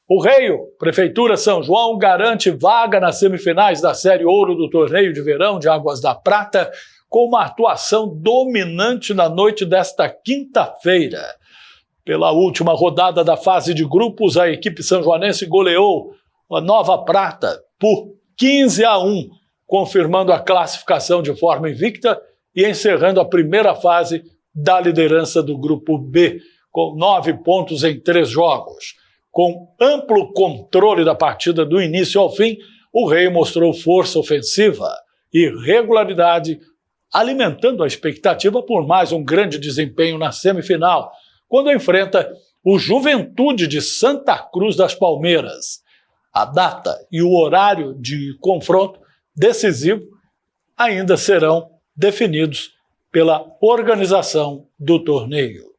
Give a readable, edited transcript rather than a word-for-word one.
O Reio, Prefeitura São João, garante vaga nas semifinais da Série Ouro do Torneio de Verão de Águas da Prata, com uma atuação dominante na noite desta quinta-feira. Pela última rodada da fase de grupos, a equipe sanjoanense goleou a Nova Prata por 15-1, confirmando a classificação de forma invicta e encerrando a primeira fase da liderança do Grupo B, com 9 pontos em 3 jogos. Com amplo controle da partida do início ao fim, o Reio mostrou força ofensiva e regularidade, alimentando a expectativa por mais um grande desempenho na semifinal, quando enfrenta o Juventude de Santa Cruz das Palmeiras. A data e o horário de confronto decisivo ainda serão definidos pela organização do torneio.